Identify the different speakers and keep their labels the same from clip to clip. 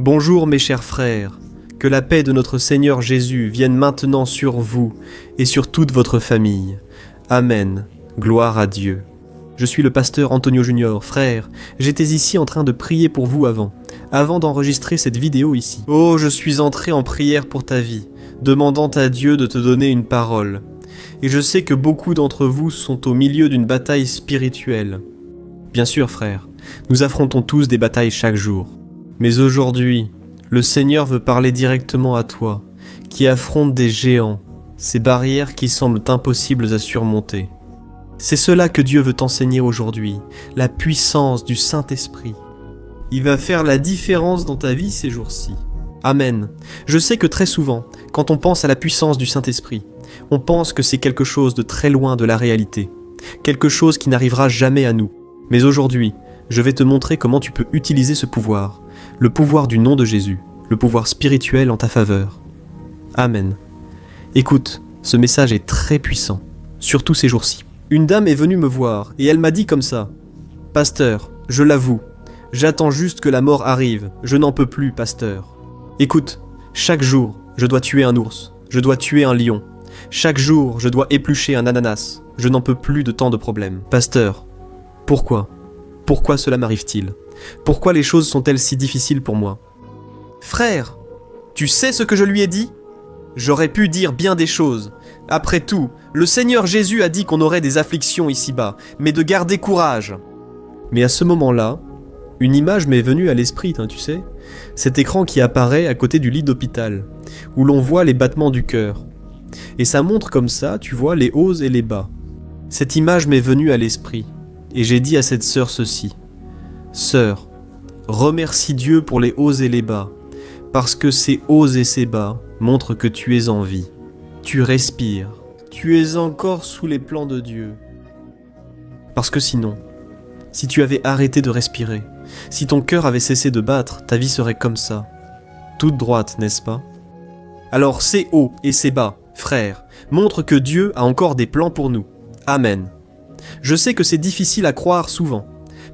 Speaker 1: Bonjour mes chers frères, que la paix de notre Seigneur Jésus vienne maintenant sur vous et sur toute votre famille. Amen. Gloire à Dieu. Je suis le pasteur Antonio Junior, frère. J'étais ici en train de prier pour vous avant d'enregistrer cette vidéo ici. Oh, je suis entré en prière pour ta vie, demandant à Dieu de te donner une parole. Et je sais que beaucoup d'entre vous sont au milieu d'une bataille spirituelle. Bien sûr, frère, nous affrontons tous des batailles chaque jour. Mais aujourd'hui, le Seigneur veut parler directement à toi, qui affronte des géants, ces barrières qui semblent impossibles à surmonter. C'est cela que Dieu veut t'enseigner aujourd'hui, la puissance du Saint-Esprit. Il va faire la différence dans ta vie ces jours-ci. Amen. Je sais que très souvent, quand on pense à la puissance du Saint-Esprit, on pense que c'est quelque chose de très loin de la réalité, quelque chose qui n'arrivera jamais à nous. Mais aujourd'hui, je vais te montrer comment tu peux utiliser ce pouvoir, le pouvoir du nom de Jésus, le pouvoir spirituel en ta faveur. Amen. Écoute, ce message est très puissant, surtout ces jours-ci. Une dame est venue me voir et elle m'a dit comme ça: « Pasteur, je l'avoue, j'attends juste que la mort arrive, je n'en peux plus, pasteur. Écoute, chaque jour, je dois tuer un ours, je dois tuer un lion. Chaque jour, je dois éplucher un ananas, je n'en peux plus de tant de problèmes. Pasteur, pourquoi ? Pourquoi cela m'arrive-t-il ? Pourquoi les choses sont-elles si difficiles pour moi ? Frère, tu sais ce que je lui ai dit ? J'aurais pu dire bien des choses. Après tout, le Seigneur Jésus a dit qu'on aurait des afflictions ici-bas, mais de garder courage. Mais à ce moment-là, une image m'est venue à l'esprit, tu sais, cet écran qui apparaît à côté du lit d'hôpital, où l'on voit les battements du cœur. Et ça montre comme ça, tu vois, les hauts et les bas. Cette image m'est venue à l'esprit, et j'ai dit à cette sœur ceci: « Sœur, remercie Dieu pour les hauts et les bas, parce que ces hauts et ces bas montrent que tu es en vie. Tu respires, tu es encore sous les plans de Dieu. Parce que sinon, si tu avais arrêté de respirer, si ton cœur avait cessé de battre, ta vie serait comme ça, toute droite, n'est-ce pas? Alors ces hauts et ces bas, frères, montrent que Dieu a encore des plans pour nous. Amen. Je sais que c'est difficile à croire souvent,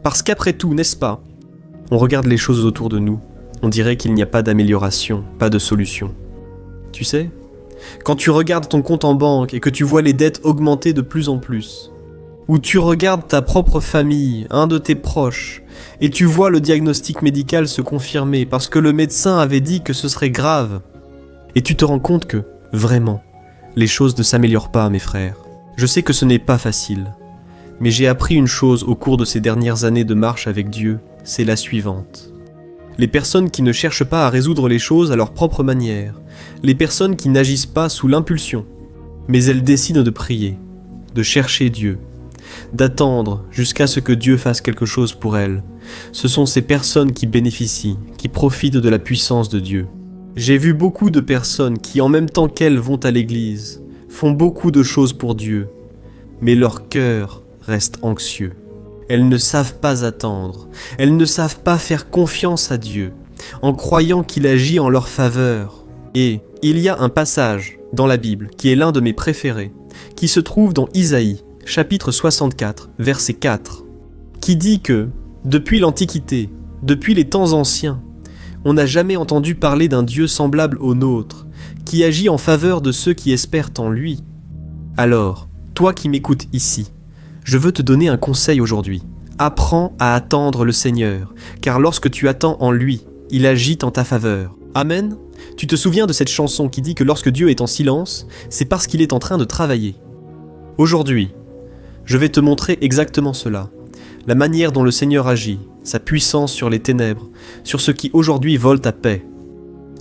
Speaker 1: parce qu'après tout, n'est-ce pas? On regarde les choses autour de nous, on dirait qu'il n'y a pas d'amélioration, pas de solution. Tu sais, quand tu regardes ton compte en banque et que tu vois les dettes augmenter de plus en plus, ou tu regardes ta propre famille, un de tes proches, et tu vois le diagnostic médical se confirmer parce que le médecin avait dit que ce serait grave, et tu te rends compte que, vraiment, les choses ne s'améliorent pas, mes frères. Je sais que ce n'est pas facile, mais j'ai appris une chose au cours de ces dernières années de marche avec Dieu, c'est la suivante. Les personnes qui ne cherchent pas à résoudre les choses à leur propre manière, les personnes qui n'agissent pas sous l'impulsion, mais elles décident de prier, de chercher Dieu, d'attendre jusqu'à ce que Dieu fasse quelque chose pour elles. Ce sont ces personnes qui bénéficient, qui profitent de la puissance de Dieu. J'ai vu beaucoup de personnes qui, en même temps qu'elles vont à l'église, font beaucoup de choses pour Dieu, mais leur cœur reste anxieux. Elles ne savent pas attendre, elles ne savent pas faire confiance à Dieu, en croyant qu'il agit en leur faveur. Et il y a un passage dans la Bible qui est l'un de mes préférés, qui se trouve dans Isaïe, chapitre 64, verset 4, qui dit que, depuis l'Antiquité, depuis les temps anciens, on n'a jamais entendu parler d'un Dieu semblable au nôtre, qui agit en faveur de ceux qui espèrent en lui. Alors, toi qui m'écoutes ici, je veux te donner un conseil aujourd'hui. Apprends à attendre le Seigneur, car lorsque tu attends en lui, il agit en ta faveur. Amen. Tu te souviens de cette chanson qui dit que lorsque Dieu est en silence, c'est parce qu'il est en train de travailler. Aujourd'hui, je vais te montrer exactement cela, la manière dont le Seigneur agit, sa puissance sur les ténèbres, sur ce qui aujourd'hui vole ta paix.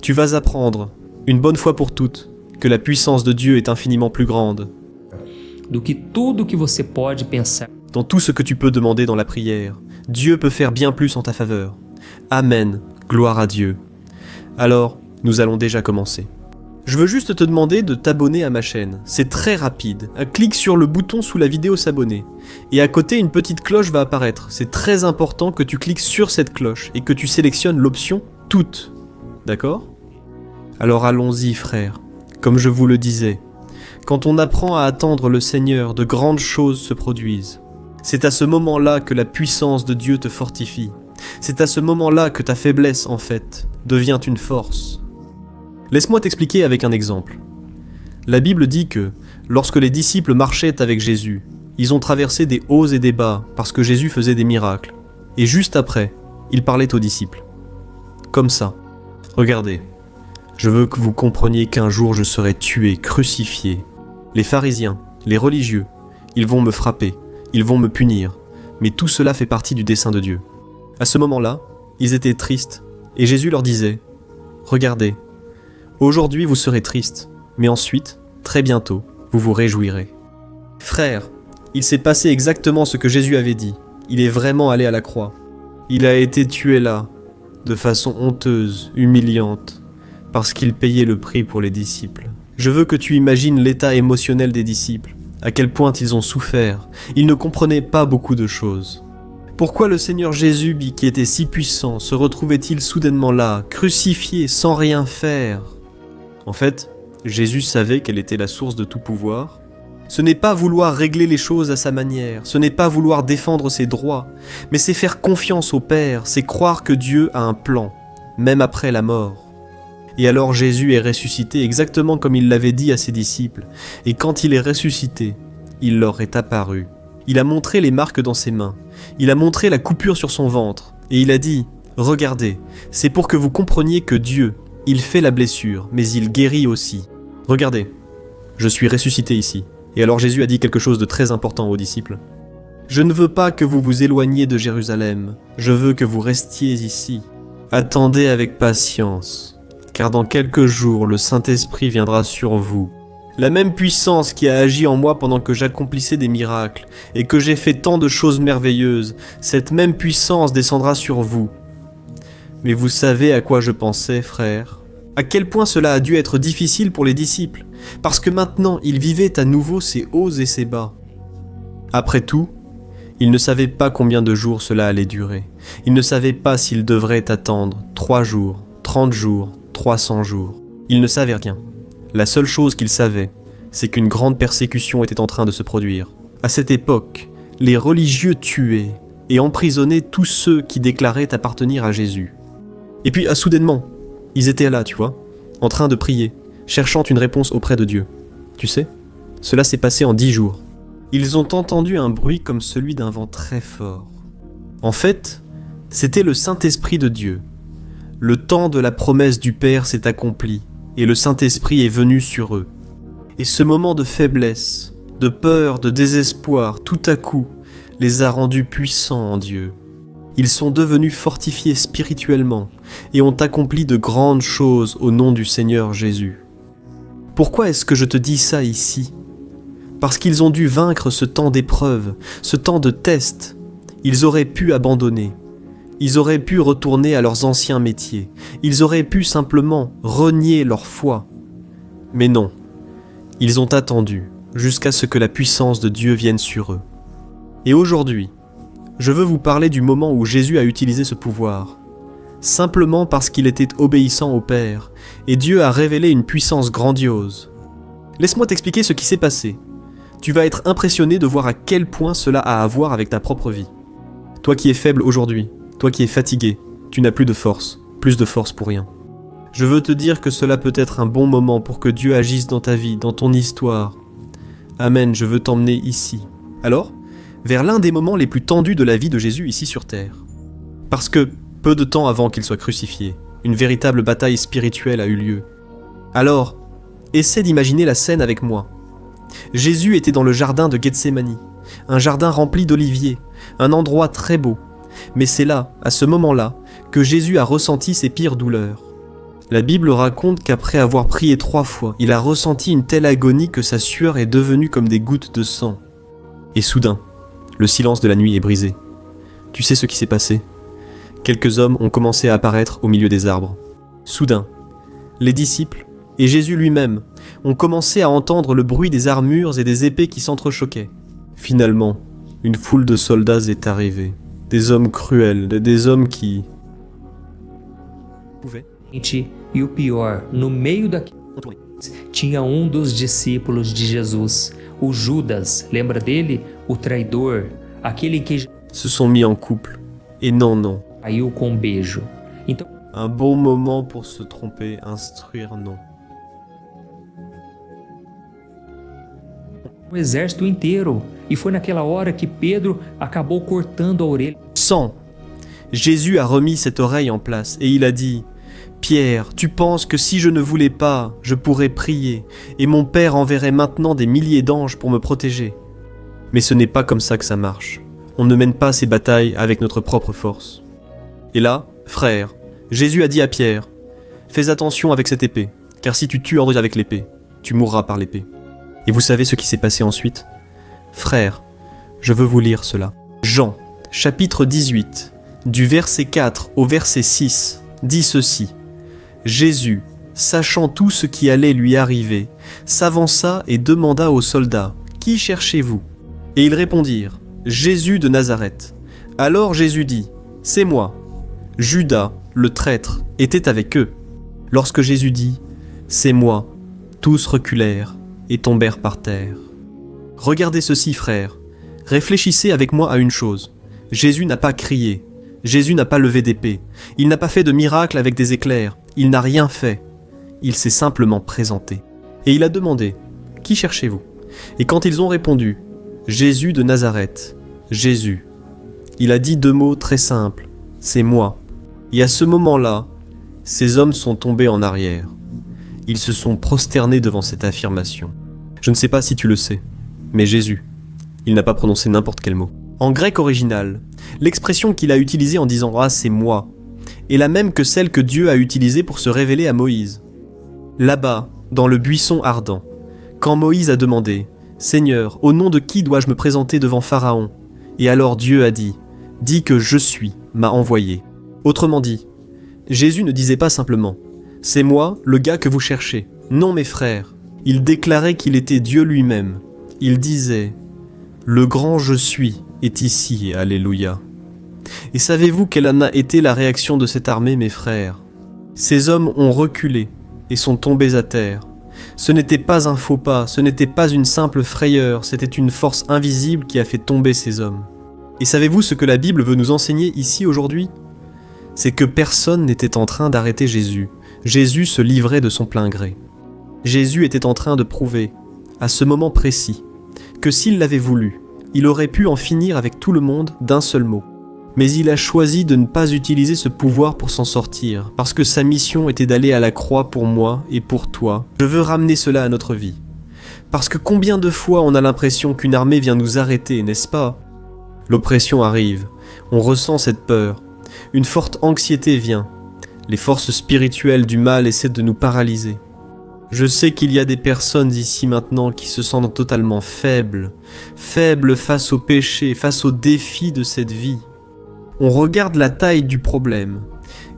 Speaker 1: Tu vas apprendre, une bonne fois pour toutes, que la puissance de Dieu est infiniment plus grande
Speaker 2: do que tudo que você pode pensar.
Speaker 1: Dans tout ce que tu peux demander dans la prière, Dieu peut faire bien plus en ta faveur. Amen, gloire à Dieu. Alors, nous allons déjà commencer. Je veux juste te demander de t'abonner à ma chaîne, c'est très rapide. Clique sur le bouton sous la vidéo s'abonner. Et à côté, une petite cloche va apparaître. C'est très important que tu cliques sur cette cloche et que tu sélectionnes l'option « Toutes ». D'accord ? Alors allons-y, frères. Comme je vous le disais, quand on apprend à attendre le Seigneur, de grandes choses se produisent. C'est à ce moment-là que la puissance de Dieu te fortifie. C'est à ce moment-là que ta faiblesse, en fait, devient une force. Laisse-moi t'expliquer avec un exemple. La Bible dit que, lorsque les disciples marchaient avec Jésus, ils ont traversé des hauts et des bas parce que Jésus faisait des miracles. Et juste après, il parlait aux disciples. Comme ça. Regardez, je veux que vous compreniez qu'un jour je serai tué, crucifié. Les pharisiens, les religieux, ils vont me frapper, ils vont me punir, mais tout cela fait partie du dessein de Dieu. À ce moment-là, ils étaient tristes, et Jésus leur disait « Regardez, aujourd'hui vous serez tristes, mais ensuite, très bientôt, vous vous réjouirez. » Frères, il s'est passé exactement ce que Jésus avait dit. Il est vraiment allé à la croix. Il a été tué là, de façon honteuse, humiliante, parce qu'il payait le prix pour les disciples. Je veux que tu imagines l'état émotionnel des disciples, à quel point ils ont souffert. Ils ne comprenaient pas beaucoup de choses. Pourquoi le Seigneur Jésus, qui était si puissant, se retrouvait-il soudainement là, crucifié, sans rien faire? En fait, Jésus savait quelle était la source de tout pouvoir. Ce n'est pas vouloir régler les choses à sa manière, ce n'est pas vouloir défendre ses droits, mais c'est faire confiance au Père, c'est croire que Dieu a un plan, même après la mort. Et alors Jésus est ressuscité exactement comme il l'avait dit à ses disciples, et quand il est ressuscité, il leur est apparu. Il a montré les marques dans ses mains, il a montré la coupure sur son ventre, et il a dit « Regardez, c'est pour que vous compreniez que Dieu, il fait la blessure, mais il guérit aussi. Regardez, je suis ressuscité ici. » Et alors Jésus a dit quelque chose de très important aux disciples. « Je ne veux pas que vous vous éloigniez de Jérusalem, je veux que vous restiez ici. Attendez avec patience, car dans quelques jours le Saint-Esprit viendra sur vous. La même puissance qui a agi en moi pendant que j'accomplissais des miracles et que j'ai fait tant de choses merveilleuses, cette même puissance descendra sur vous. Mais vous savez à quoi je pensais, frères ? À quel point cela a dû être difficile pour les disciples, parce que maintenant ils vivaient à nouveau ces hauts et ces bas. Après tout, ils ne savaient pas combien de jours cela allait durer. Ils ne savaient pas s'ils devraient attendre 3 jours, 30 jours, 300 jours. Ils ne savaient rien. La seule chose qu'ils savaient, c'est qu'une grande persécution était en train de se produire. À cette époque, les religieux tuaient et emprisonnaient tous ceux qui déclaraient appartenir à Jésus. Et puis, soudainement, ils étaient là, tu vois, en train de prier, cherchant une réponse auprès de Dieu. Tu sais, cela s'est passé en 10 jours. Ils ont entendu un bruit comme celui d'un vent très fort. En fait, c'était le Saint-Esprit de Dieu. Le temps de la promesse du Père s'est accompli, et le Saint-Esprit est venu sur eux. Et ce moment de faiblesse, de peur, de désespoir, tout à coup, les a rendus puissants en Dieu. Ils sont devenus fortifiés spirituellement et ont accompli de grandes choses au nom du Seigneur Jésus. Pourquoi est-ce que je te dis ça ici ? Parce qu'ils ont dû vaincre ce temps d'épreuve, ce temps de test. Ils auraient pu abandonner. Ils auraient pu retourner à leurs anciens métiers. Ils auraient pu simplement renier leur foi. Mais non, ils ont attendu jusqu'à ce que la puissance de Dieu vienne sur eux. Et aujourd'hui, je veux vous parler du moment où Jésus a utilisé ce pouvoir, simplement parce qu'il était obéissant au Père, et Dieu a révélé une puissance grandiose. Laisse-moi t'expliquer ce qui s'est passé. Tu vas être impressionné de voir à quel point cela a à voir avec ta propre vie. Toi qui es faible aujourd'hui, toi qui es fatigué, tu n'as plus de force pour rien. Je veux te dire que cela peut être un bon moment pour que Dieu agisse dans ta vie, dans ton histoire. Amen, je veux t'emmener ici. Alors, vers l'un des moments les plus tendus de la vie de Jésus ici sur terre. Parce que, peu de temps avant qu'il soit crucifié, une véritable bataille spirituelle a eu lieu. Alors, essaie d'imaginer la scène avec moi. Jésus était dans le jardin de Gethsémani, un jardin rempli d'oliviers, un endroit très beau. Mais c'est là, à ce moment-là, que Jésus a ressenti ses pires douleurs. La Bible raconte qu'après avoir prié 3 fois, il a ressenti une telle agonie que sa sueur est devenue comme des gouttes de sang. Et soudain, le silence de la nuit est brisé. Tu sais ce qui s'est passé ? Quelques hommes ont commencé à apparaître au milieu des arbres. Soudain, les disciples, et Jésus lui-même, ont commencé à entendre le bruit des armures et des épées qui s'entrechoquaient. Finalement, une foule de soldats est arrivée. Des hommes cruels, des hommes qui...
Speaker 2: E o pior, no meio daqueles tinha dos discípulos de Jesus, o Judas, lembra dele? O traidor, aquele que
Speaker 1: se sont mis en couple. Et non,
Speaker 2: caiu com beijo. Então,
Speaker 1: Un bon moment pour se tromper, instruire non.
Speaker 2: Exército inteiro. E foi naquela hora que Pedro acabou cortando a orelha.
Speaker 1: 100. Jésus a remis cette oreille en place et il a dit « Pierre, tu penses que si je ne voulais pas, je pourrais prier et mon Père enverrait maintenant des milliers d'anges pour me protéger. Mais ce n'est pas comme ça que ça marche. On ne mène pas ces batailles avec notre propre force. » Et là, frère, Jésus a dit à Pierre « Fais attention avec cette épée, car si tu tues André avec l'épée, tu mourras par l'épée. » Et vous savez ce qui s'est passé ensuite ? Frères, je veux vous lire cela. Jean, chapitre 18, du verset 4 au verset 6, dit ceci. Jésus, sachant tout ce qui allait lui arriver, s'avança et demanda aux soldats, « Qui cherchez-vous » Et ils répondirent, « Jésus de Nazareth. » Alors Jésus dit, « C'est moi. » Judas, le traître, était avec eux. Lorsque Jésus dit, « C'est moi », tous reculèrent et tombèrent par terre. Regardez ceci, frères. Réfléchissez avec moi à une chose. Jésus n'a pas crié. Jésus n'a pas levé d'épée. Il n'a pas fait de miracle avec des éclairs. Il n'a rien fait. Il s'est simplement présenté. Et il a demandé, « Qui cherchez-vous » Et quand ils ont répondu, « Jésus de Nazareth. » Jésus. Il a dit deux mots très simples. « C'est moi. » Et à ce moment-là, ces hommes sont tombés en arrière. Ils se sont prosternés devant cette affirmation. Je ne sais pas si tu le sais, mais Jésus, il n'a pas prononcé n'importe quel mot. En grec original, l'expression qu'il a utilisée en disant « Ah, c'est moi » est la même que celle que Dieu a utilisée pour se révéler à Moïse. Là-bas, dans le buisson ardent, quand Moïse a demandé « Seigneur, au nom de qui dois-je me présenter devant Pharaon ?» Et alors Dieu a dit « Dis que je suis, m'a envoyé. » Autrement dit, Jésus ne disait pas simplement « C'est moi, le gars que vous cherchez. » Non mes frères, il déclarait qu'il était Dieu lui-même. Il disait « Le grand je suis est ici, alléluia. » Et savez-vous quelle en a été la réaction de cette armée, mes frères ? Ces hommes ont reculé et sont tombés à terre. Ce n'était pas un faux pas, ce n'était pas une simple frayeur, c'était une force invisible qui a fait tomber ces hommes. Et savez-vous ce que la Bible veut nous enseigner ici aujourd'hui ? C'est que personne n'était en train d'arrêter Jésus. Jésus se livrait de son plein gré. Jésus était en train de prouver, à ce moment précis, que s'il l'avait voulu, il aurait pu en finir avec tout le monde d'un seul mot. Mais il a choisi de ne pas utiliser ce pouvoir pour s'en sortir, parce que sa mission était d'aller à la croix pour moi et pour toi. Je veux ramener cela à notre vie. Parce que combien de fois on a l'impression qu'une armée vient nous arrêter, n'est-ce pas ? L'oppression arrive, on ressent cette peur, une forte anxiété vient, les forces spirituelles du mal essaient de nous paralyser. Je sais qu'il y a des personnes ici maintenant qui se sentent totalement faibles face au péché, face aux défis de cette vie. On regarde la taille du problème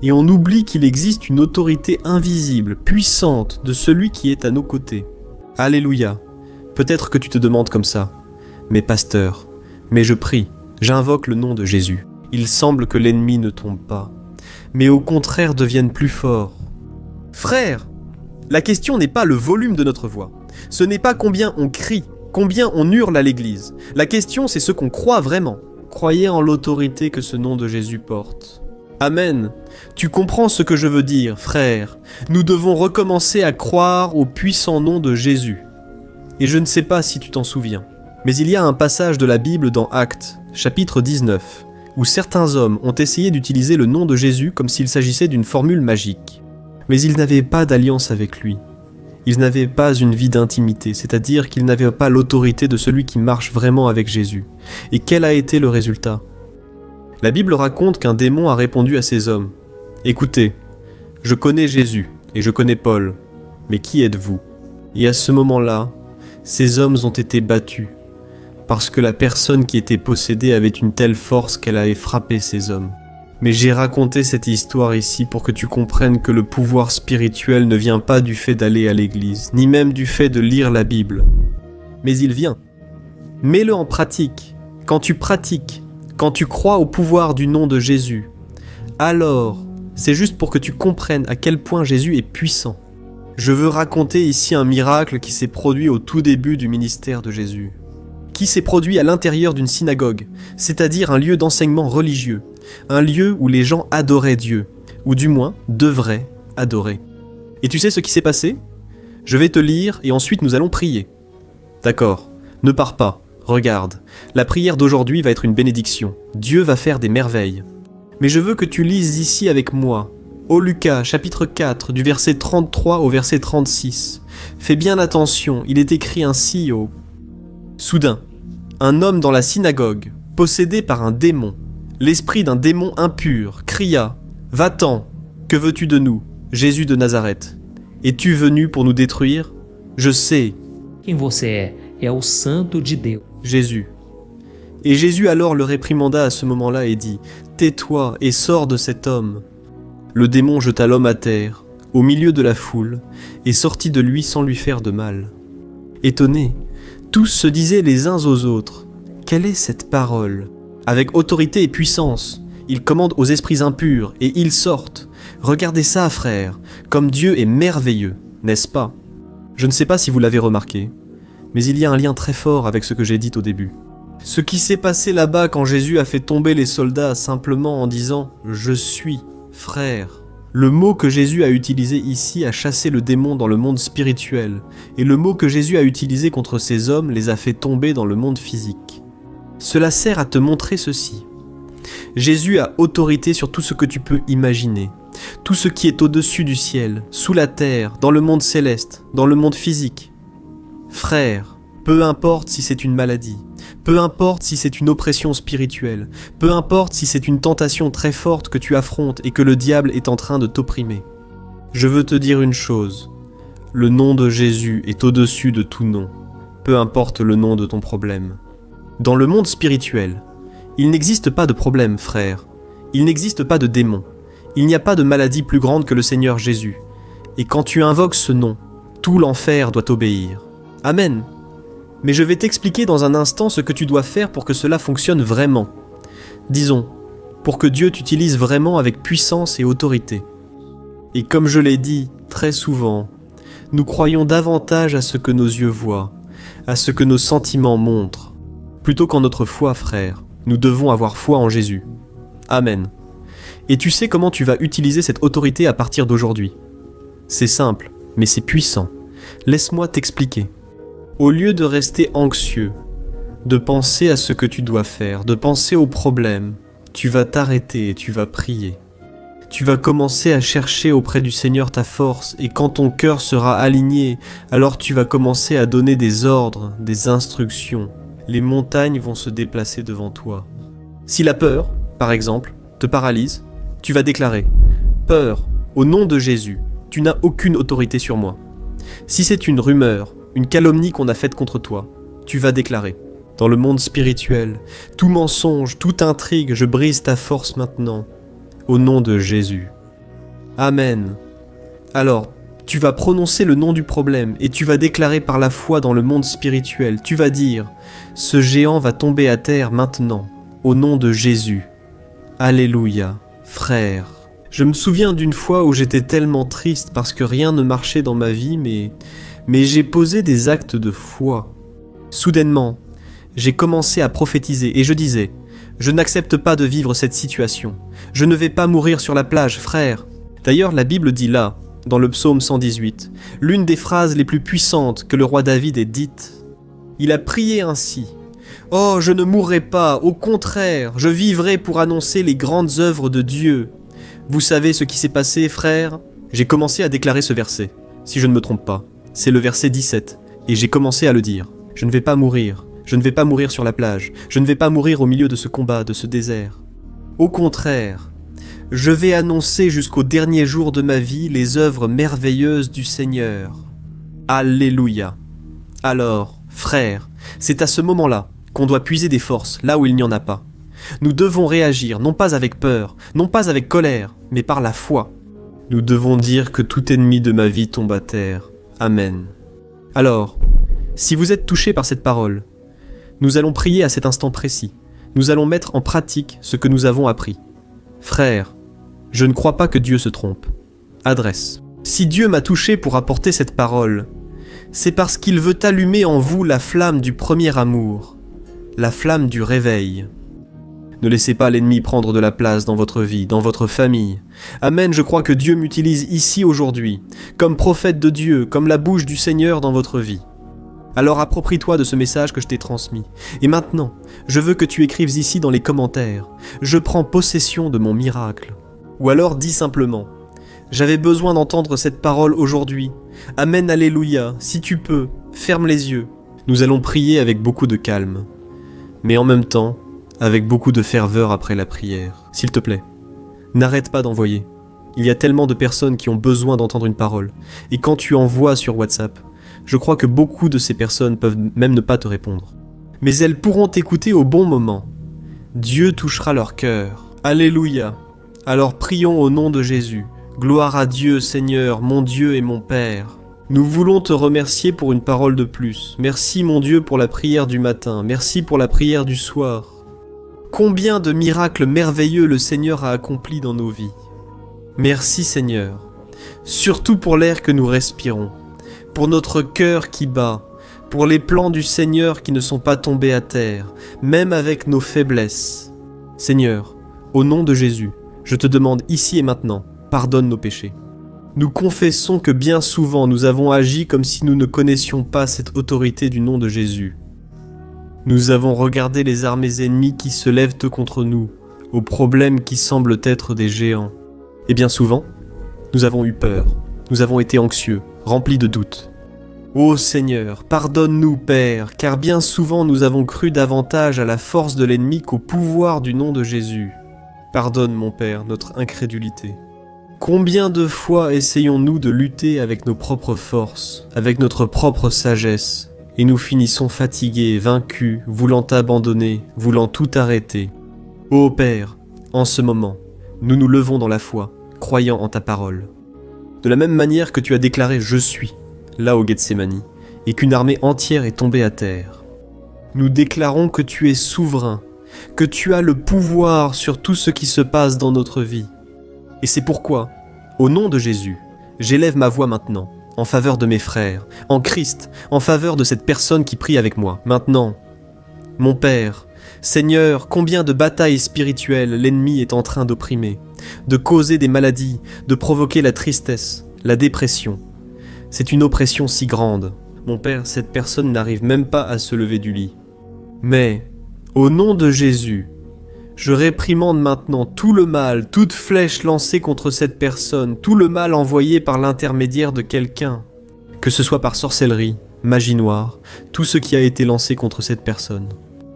Speaker 1: et on oublie qu'il existe une autorité invisible, puissante de celui qui est à nos côtés. Alléluia. Peut-être que tu te demandes comme ça, mais pasteur, mais je prie, j'invoque le nom de Jésus. Il semble que l'ennemi ne tombe pas, mais au contraire devienne plus fort. Frère, la question n'est pas le volume de notre voix. Ce n'est pas combien on crie, combien on hurle à l'église. La question, c'est ce qu'on croit vraiment. Croyez en l'autorité que ce nom de Jésus porte. Amen. Tu comprends ce que je veux dire, frère. Nous devons recommencer à croire au puissant nom de Jésus. Et je ne sais pas si tu t'en souviens, mais il y a un passage de la Bible dans Actes, chapitre 19, où certains hommes ont essayé d'utiliser le nom de Jésus comme s'il s'agissait d'une formule magique. Mais ils n'avaient pas d'alliance avec lui. Ils n'avaient pas une vie d'intimité, c'est-à-dire qu'ils n'avaient pas l'autorité de celui qui marche vraiment avec Jésus. Et quel a été le résultat ? La Bible raconte qu'un démon a répondu à ces hommes. « Écoutez, je connais Jésus et je connais Paul, mais qui êtes-vous » Et à ce moment-là, ces hommes ont été battus, parce que la personne qui était possédée avait une telle force qu'elle avait frappé ces hommes. Mais j'ai raconté cette histoire ici pour que tu comprennes que le pouvoir spirituel ne vient pas du fait d'aller à l'église, ni même du fait de lire la Bible. Mais il vient. Mets-le en pratique. Quand tu pratiques, quand tu crois au pouvoir du nom de Jésus, alors, c'est juste pour que tu comprennes à quel point Jésus est puissant. Je veux raconter ici un miracle qui s'est produit au tout début du ministère de Jésus, qui s'est produit à l'intérieur d'une synagogue, c'est-à-dire un lieu d'enseignement religieux, un lieu où les gens adoraient Dieu. ou du moins devrait adorer. Et tu sais ce qui s'est passé ? Je vais te lire et ensuite nous allons prier. D'accord, ne pars pas, regarde, la prière d'aujourd'hui va être une bénédiction. Dieu va faire des merveilles. Mais je veux que tu lises ici avec moi, au Lucas chapitre 4, du verset 33 au verset 36. Fais bien attention, il est écrit ainsi au... Soudain, un homme dans la synagogue, possédé par un démon, l'esprit d'un démon impur, cria « Va-t'en, que veux-tu de nous, Jésus de Nazareth ? Es-tu venu pour nous détruire ? Je sais. »
Speaker 2: Quem você é? É o Santo de Deus.
Speaker 1: Jésus. Et Jésus alors le réprimanda à ce moment-là et dit « Tais-toi et sors de cet homme. » Le démon jeta l'homme à terre, au milieu de la foule, et sortit de lui sans lui faire de mal. Étonnés, tous se disaient les uns aux autres « Quelle est cette parole ? Avec autorité et puissance, il commande aux esprits impurs, et ils sortent. Regardez ça, frères, comme Dieu est merveilleux, n'est-ce pas ? Je ne sais pas si vous l'avez remarqué, mais il y a un lien très fort avec ce que j'ai dit au début. Ce qui s'est passé là-bas quand Jésus a fait tomber les soldats simplement en disant « Je suis frère ». Le mot que Jésus a utilisé ici a chassé le démon dans le monde spirituel, et le mot que Jésus a utilisé contre ces hommes les a fait tomber dans le monde physique. Cela sert à te montrer ceci. Jésus a autorité sur tout ce que tu peux imaginer, tout ce qui est au-dessus du ciel, sous la terre, dans le monde céleste, dans le monde physique. Frère, peu importe si c'est une maladie, peu importe si c'est une oppression spirituelle, peu importe si c'est une tentation très forte que tu affrontes et que le diable est en train de t'opprimer. Je veux te dire une chose, le nom de Jésus est au-dessus de tout nom, peu importe le nom de ton problème. Dans le monde spirituel, il n'existe pas de problème, frère, il n'existe pas de démon, il n'y a pas de maladie plus grande que le Seigneur Jésus, et quand tu invoques ce nom, tout l'enfer doit obéir. Amen. Mais je vais t'expliquer dans un instant ce que tu dois faire pour que cela fonctionne vraiment. Disons, pour que Dieu t'utilise vraiment avec puissance et autorité. Et comme je l'ai dit très souvent, nous croyons davantage à ce que nos yeux voient, à ce que nos sentiments montrent, plutôt qu'en notre foi, frère. Nous devons avoir foi en Jésus. Amen. Et tu sais comment tu vas utiliser cette autorité à partir d'aujourd'hui. C'est simple, mais c'est puissant. Laisse-moi t'expliquer. Au lieu de rester anxieux, de penser à ce que tu dois faire, de penser aux problèmes, tu vas t'arrêter et tu vas prier. Tu vas commencer à chercher auprès du Seigneur ta force, et quand ton cœur sera aligné, alors tu vas commencer à donner des ordres, des instructions. Les montagnes vont se déplacer devant toi. Si la peur, par exemple, te paralyse, tu vas déclarer « Peur, au nom de Jésus, tu n'as aucune autorité sur moi. » Si c'est une rumeur, une calomnie qu'on a faite contre toi, tu vas déclarer « Dans le monde spirituel, tout mensonge, toute intrigue, je brise ta force maintenant, au nom de Jésus. » Amen. Alors, tu vas prononcer le nom du problème et tu vas déclarer par la foi dans le monde spirituel, tu vas dire « Ce géant va tomber à terre maintenant, au nom de Jésus. » Alléluia, frère. Je me souviens d'une fois où j'étais tellement triste parce que rien ne marchait dans ma vie, mais j'ai posé des actes de foi. Soudainement, j'ai commencé à prophétiser et je disais « Je n'accepte pas de vivre cette situation. Je ne vais pas mourir sur la plage, frère. » D'ailleurs, la Bible dit là, dans le psaume 118, l'une des phrases les plus puissantes que le roi David ait dites. Il a prié ainsi. « Oh, je ne mourrai pas, au contraire, je vivrai pour annoncer les grandes œuvres de Dieu. » Vous savez ce qui s'est passé, frère ? J'ai commencé à déclarer ce verset, si je ne me trompe pas. C'est le verset 17, et j'ai commencé à le dire. Je ne vais pas mourir, je ne vais pas mourir sur la plage, je ne vais pas mourir au milieu de ce combat, de ce désert. Au contraire, je vais annoncer jusqu'au dernier jour de ma vie les œuvres merveilleuses du Seigneur. Alléluia. Alors, frère, c'est à ce moment-là qu'on doit puiser des forces là où il n'y en a pas. Nous devons réagir non pas avec peur, non pas avec colère, mais par la foi. Nous devons dire que tout ennemi de ma vie tombe à terre. Amen. Alors, si vous êtes touché par cette parole, nous allons prier à cet instant précis. Nous allons mettre en pratique ce que nous avons appris. Frère, je ne crois pas que Dieu se trompe. Adresse. Si Dieu m'a touché pour apporter cette parole, c'est parce qu'il veut allumer en vous la flamme du premier amour, la flamme du réveil. Ne laissez pas l'ennemi prendre de la place dans votre vie, dans votre famille. Amen, je crois que Dieu m'utilise ici aujourd'hui, comme prophète de Dieu, comme la bouche du Seigneur dans votre vie. Alors approprie-toi de ce message que je t'ai transmis. Et maintenant, je veux que tu écrives ici dans les commentaires « Je prends possession de mon miracle ». Ou alors dis simplement « J'avais besoin d'entendre cette parole aujourd'hui. Amen, alléluia. Si tu peux, ferme les yeux. » Nous allons prier avec beaucoup de calme, mais en même temps, avec beaucoup de ferveur après la prière. S'il te plaît, n'arrête pas d'envoyer. Il y a tellement de personnes qui ont besoin d'entendre une parole. Et quand tu envoies sur WhatsApp, je crois que beaucoup de ces personnes peuvent même ne pas te répondre. Mais elles pourront t'écouter au bon moment. Dieu touchera leur cœur. Alléluia. Alors prions au nom de Jésus. Gloire à Dieu, Seigneur, mon Dieu et mon Père. Nous voulons te remercier pour une parole de plus. Merci mon Dieu pour la prière du matin. Merci pour la prière du soir. Combien de miracles merveilleux le Seigneur a accomplis dans nos vies. Merci Seigneur. Surtout pour l'air que nous respirons. Pour notre cœur qui bat, pour les plans du Seigneur qui ne sont pas tombés à terre, même avec nos faiblesses. Seigneur, au nom de Jésus, je te demande ici et maintenant, pardonne nos péchés. Nous confessons que bien souvent nous avons agi comme si nous ne connaissions pas cette autorité du nom de Jésus. Nous avons regardé les armées ennemies qui se lèvent contre nous, aux problèmes qui semblent être des géants. Et bien souvent, nous avons eu peur, nous avons été anxieux, remplis de doutes. Ô Seigneur, pardonne-nous, Père, car bien souvent nous avons cru davantage à la force de l'ennemi qu'au pouvoir du nom de Jésus. Pardonne, mon Père, notre incrédulité. Combien de fois essayons-nous de lutter avec nos propres forces, avec notre propre sagesse, et nous finissons fatigués, vaincus, voulant abandonner, voulant tout arrêter. Ô Père, en ce moment, nous nous levons dans la foi, croyant en ta parole. De la même manière que tu as déclaré « Je suis » là au Gethsémani, et qu'une armée entière est tombée à terre. Nous déclarons que tu es souverain, que tu as le pouvoir sur tout ce qui se passe dans notre vie. Et c'est pourquoi, au nom de Jésus, j'élève ma voix maintenant, en faveur de mes frères, en Christ, en faveur de cette personne qui prie avec moi. Maintenant, mon Père, Seigneur, combien de batailles spirituelles l'ennemi est en train d'opprimer, de causer des maladies, de provoquer la tristesse, la dépression. C'est une oppression si grande. Mon Père, cette personne n'arrive même pas à se lever du lit. Mais, au nom de Jésus, je réprimande maintenant tout le mal, toute flèche lancée contre cette personne, tout le mal envoyé par l'intermédiaire de quelqu'un, que ce soit par sorcellerie, magie noire, tout ce qui a été lancé contre cette personne.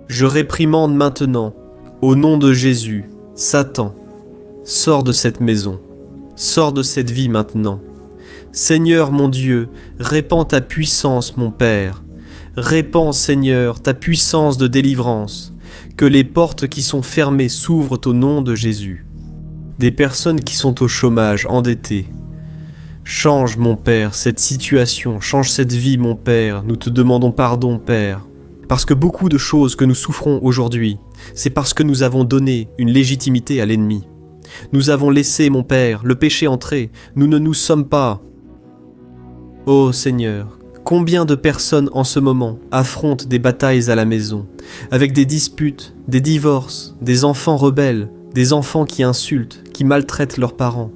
Speaker 1: Je réprimande maintenant, au nom de Jésus, Satan, sors de cette maison, sors de cette vie maintenant. Seigneur mon Dieu, répands ta puissance, mon Père. Répands, Seigneur, ta puissance de délivrance. Que les portes qui sont fermées s'ouvrent au nom de Jésus. Des personnes qui sont au chômage, endettées. Change, mon Père, cette situation, change cette vie, mon Père. Nous te demandons pardon, Père. Parce que beaucoup de choses que nous souffrons aujourd'hui, c'est parce que nous avons donné une légitimité à l'ennemi. Nous avons laissé, mon Père, le péché entrer. Nous ne nous sommes pas. Ô Seigneur, combien de personnes en ce moment affrontent des batailles à la maison, avec des disputes, des divorces, des enfants rebelles, des enfants qui insultent, qui maltraitent leurs parents.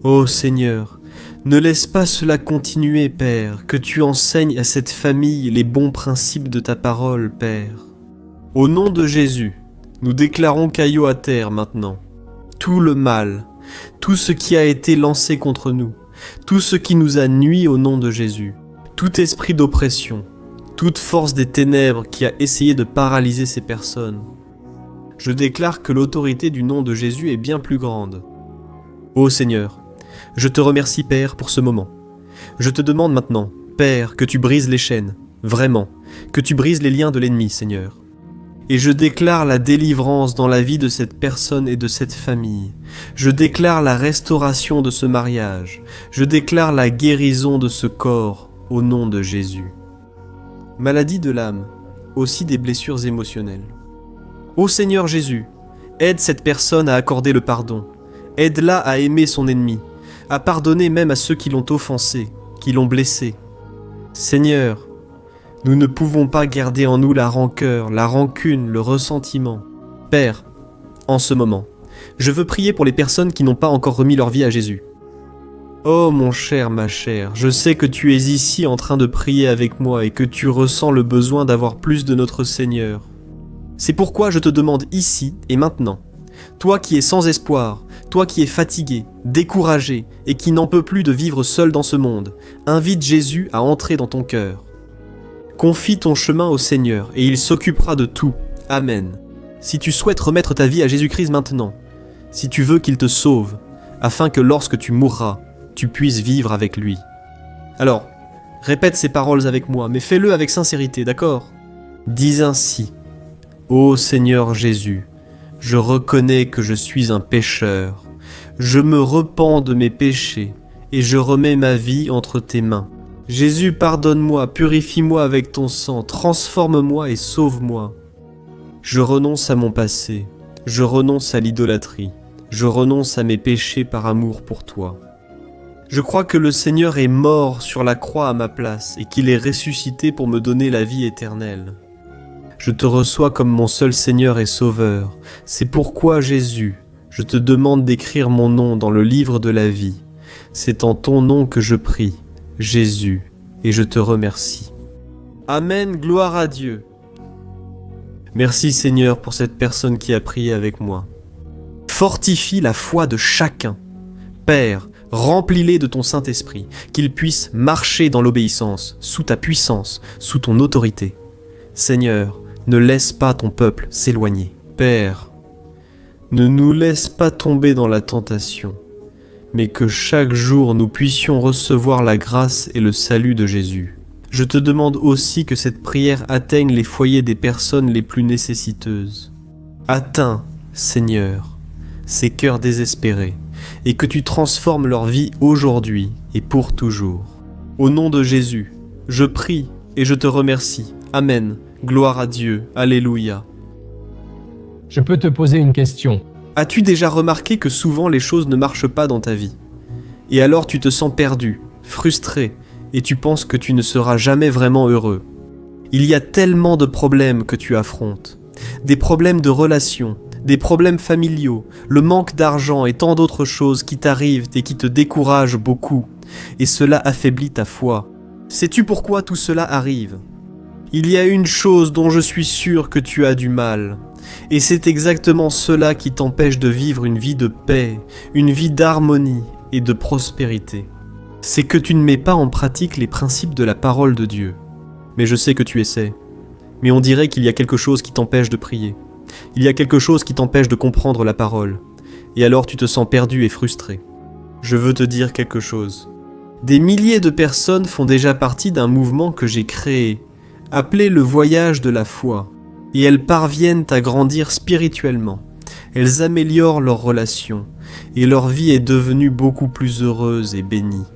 Speaker 1: Ô Seigneur, ne laisse pas cela continuer, Père, que tu enseignes à cette famille les bons principes de ta parole, Père. Au nom de Jésus, nous déclarons caillot à terre maintenant. Tout le mal, tout ce qui a été lancé contre nous, tout ce qui nous a nui au nom de Jésus, tout esprit d'oppression, toute force des ténèbres qui a essayé de paralyser ces personnes. Je déclare que l'autorité du nom de Jésus est bien plus grande. Ô Seigneur, je te remercie Père pour ce moment. Je te demande maintenant, Père, que tu brises les chaînes, vraiment, que tu brises les liens de l'ennemi, Seigneur. Et je déclare la délivrance dans la vie de cette personne et de cette famille. Je déclare la restauration de ce mariage. Je déclare la guérison de ce corps au nom de Jésus. Maladie de l'âme, aussi des blessures émotionnelles. Ô Seigneur Jésus, aide cette personne à accorder le pardon. Aide-la à aimer son ennemi, à pardonner même à ceux qui l'ont offensé, qui l'ont blessé. Seigneur, nous ne pouvons pas garder en nous la rancœur, la rancune, le ressentiment. Père, en ce moment. Je veux prier pour les personnes qui n'ont pas encore remis leur vie à Jésus. Oh mon cher, ma chère, je sais que tu es ici en train de prier avec moi et que tu ressens le besoin d'avoir plus de notre Seigneur. C'est pourquoi je te demande ici et maintenant, toi qui es sans espoir, toi qui es fatigué, découragé et qui n'en peux plus de vivre seul dans ce monde, invite Jésus à entrer dans ton cœur. Confie ton chemin au Seigneur et il s'occupera de tout. Amen. Si tu souhaites remettre ta vie à Jésus-Christ maintenant, si tu veux qu'il te sauve, afin que lorsque tu mourras, tu puisses vivre avec lui. Alors, répète ces paroles avec moi, mais fais-le avec sincérité, d'accord ? Dis ainsi, ô Seigneur Jésus, je reconnais que je suis un pécheur. Je me repens de mes péchés et je remets ma vie entre tes mains. Jésus, pardonne-moi, purifie-moi avec ton sang, transforme-moi et sauve-moi. Je renonce à mon passé, je renonce à l'idolâtrie, je renonce à mes péchés par amour pour toi. Je crois que le Seigneur est mort sur la croix à ma place et qu'il est ressuscité pour me donner la vie éternelle. Je te reçois comme mon seul Seigneur et Sauveur. C'est pourquoi, Jésus, je te demande d'écrire mon nom dans le livre de la vie. C'est en ton nom que je prie, Jésus, et je te remercie. Amen, gloire à Dieu. Merci Seigneur pour cette personne qui a prié avec moi. Fortifie la foi de chacun. Père, remplis-les de ton Saint-Esprit, qu'ils puissent marcher dans l'obéissance, sous ta puissance, sous ton autorité. Seigneur, ne laisse pas ton peuple s'éloigner. Père, ne nous laisse pas tomber dans la tentation, mais que chaque jour nous puissions recevoir la grâce et le salut de Jésus. Je te demande aussi que cette prière atteigne les foyers des personnes les plus nécessiteuses. Atteins, Seigneur, ces cœurs désespérés, et que tu transformes leur vie aujourd'hui et pour toujours. Au nom de Jésus, je prie et je te remercie. Amen. Gloire à Dieu. Alléluia.
Speaker 3: Je peux te poser une question.
Speaker 1: As-tu déjà remarqué que souvent les choses ne marchent pas dans ta vie? Et alors tu te sens perdu, frustré, et tu penses que tu ne seras jamais vraiment heureux. Il y a tellement de problèmes que tu affrontes. Des problèmes de relations, des problèmes familiaux, le manque d'argent et tant d'autres choses qui t'arrivent et qui te découragent beaucoup. Et cela affaiblit ta foi. Sais-tu pourquoi tout cela arrive? Il y a une chose dont je suis sûr que tu as du mal. Et c'est exactement cela qui t'empêche de vivre une vie de paix, une vie d'harmonie et de prospérité. C'est que tu ne mets pas en pratique les principes de la parole de Dieu. Mais je sais que tu essaies. Mais on dirait qu'il y a quelque chose qui t'empêche de prier. Il y a quelque chose qui t'empêche de comprendre la parole. Et alors tu te sens perdu et frustré. Je veux te dire quelque chose. Des milliers de personnes font déjà partie d'un mouvement que j'ai créé, appelé le voyage de la foi. Et elles parviennent à grandir spirituellement. Elles améliorent leurs relations. Et leur vie est devenue beaucoup plus heureuse et bénie.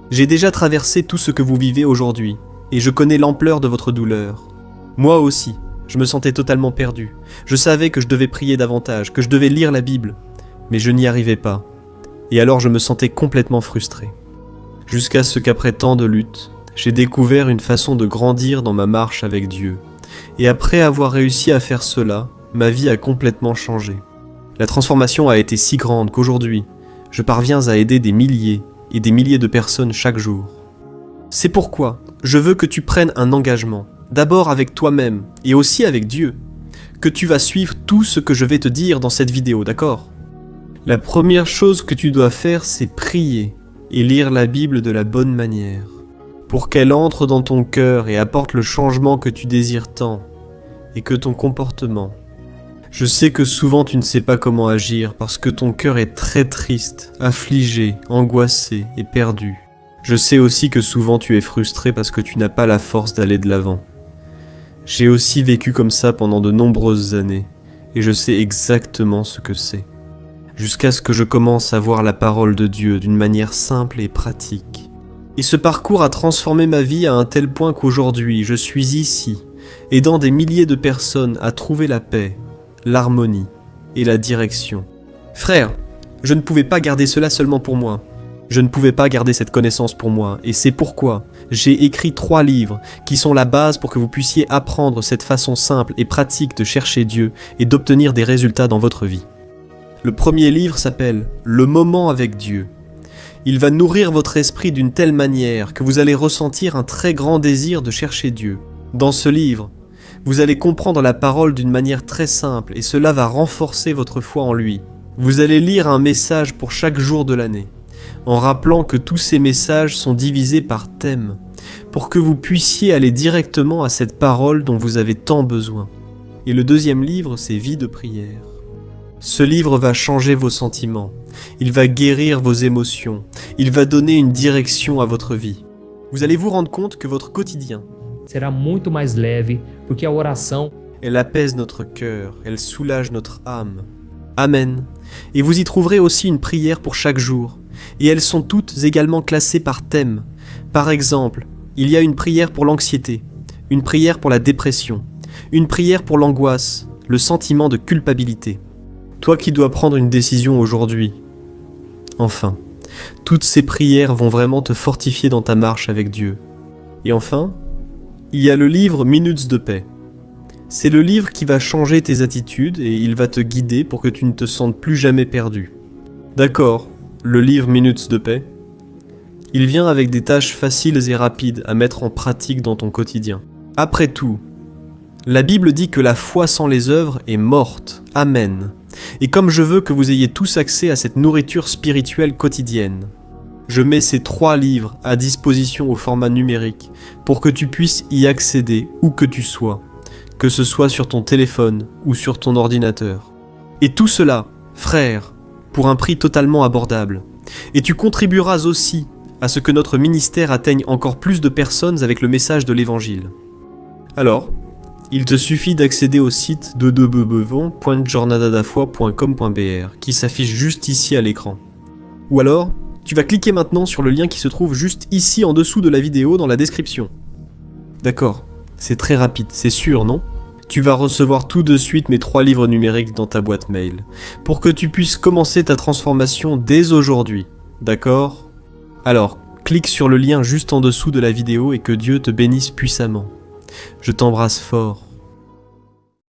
Speaker 1: J'ai déjà traversé tout ce que vous vivez aujourd'hui, et je connais l'ampleur de votre douleur. Moi aussi, je me sentais totalement perdu. Je savais que je devais prier davantage, que je devais lire la Bible, mais je n'y arrivais pas. Et alors je me sentais complètement frustré. Jusqu'à ce qu'après tant de luttes, j'ai découvert une façon de grandir dans ma marche avec Dieu. Et après avoir réussi à faire cela, ma vie a complètement changé. La transformation a été si grande qu'aujourd'hui, je parviens à aider des milliers et des milliers de personnes chaque jour. C'est pourquoi je veux que tu prennes un engagement, d'abord avec toi-même et aussi avec Dieu, que tu vas suivre tout ce que je vais te dire dans cette vidéo, d'accord? La première chose que tu dois faire, c'est prier et lire la Bible de la bonne manière, pour qu'elle entre dans ton cœur et apporte le changement que tu désires tant, et que ton comportement. Je sais que souvent tu ne sais pas comment agir parce que ton cœur est très triste, affligé, angoissé et perdu. Je sais aussi que souvent tu es frustré parce que tu n'as pas la force d'aller de l'avant. J'ai aussi vécu comme ça pendant de nombreuses années, et je sais exactement ce que c'est. Jusqu'à ce que je commence à voir la parole de Dieu d'une manière simple et pratique. Et ce parcours a transformé ma vie à un tel point qu'aujourd'hui, je suis ici, aidant des milliers de personnes à trouver la paix, l'harmonie et la direction. Frère, je ne pouvais pas garder cela seulement pour moi. Je ne pouvais pas garder cette connaissance pour moi, et c'est pourquoi j'ai écrit 3 livres qui sont la base pour que vous puissiez apprendre cette façon simple et pratique de chercher Dieu et d'obtenir des résultats dans votre vie. Le premier livre s'appelle « Le moment avec Dieu ». Il va nourrir votre esprit d'une telle manière que vous allez ressentir un très grand désir de chercher Dieu. Dans ce livre, vous allez comprendre la parole d'une manière très simple et cela va renforcer votre foi en lui. Vous allez lire un message pour chaque jour de l'année, en rappelant que tous ces messages sont divisés par thème, pour que vous puissiez aller directement à cette parole dont vous avez tant besoin. Et le deuxième livre, c'est Vie de prière. Ce livre va changer vos sentiments, il va guérir vos émotions, il va donner une direction à votre vie. Vous allez vous rendre compte que votre quotidien
Speaker 2: será muito mais leve, porque a oração
Speaker 1: elle apaise notre cœur, elle soulage notre âme. Amen. Et vous y trouverez aussi une prière pour chaque jour, et elles sont toutes également classées par thème. Par exemple, il y a une prière pour l'anxiété, une prière pour la dépression, une prière pour l'angoisse, le sentiment de culpabilité. Toi qui dois prendre une décision aujourd'hui. Enfin, toutes ces prières vont vraiment te fortifier dans ta marche avec Dieu. Et enfin, il y a le livre Minutes de paix. C'est le livre qui va changer tes attitudes et il va te guider pour que tu ne te sentes plus jamais perdu. D'accord, le livre Minutes de paix. Il vient avec des tâches faciles et rapides à mettre en pratique dans ton quotidien. Après tout, la Bible dit que la foi sans les œuvres est morte. Amen. Et comme je veux que vous ayez tous accès à cette nourriture spirituelle quotidienne, je mets ces 3 livres à disposition au format numérique pour que tu puisses y accéder où que tu sois, que ce soit sur ton téléphone ou sur ton ordinateur. Et tout cela, frère, pour un prix totalement abordable. Et tu contribueras aussi à ce que notre ministère atteigne encore plus de personnes avec le message de l'Évangile. Alors, il te suffit d'accéder au site www.jornadadafoi.com.br qui s'affiche juste ici à l'écran. Ou alors, tu vas cliquer maintenant sur le lien qui se trouve juste ici en dessous de la vidéo dans la description. D'accord, c'est très rapide, c'est sûr, non ? Tu vas recevoir tout de suite mes 3 livres numériques dans ta boîte mail, pour que tu puisses commencer ta transformation dès aujourd'hui, d'accord ? Alors, clique sur le lien juste en dessous de la vidéo et que Dieu te bénisse puissamment. Je t'embrasse fort.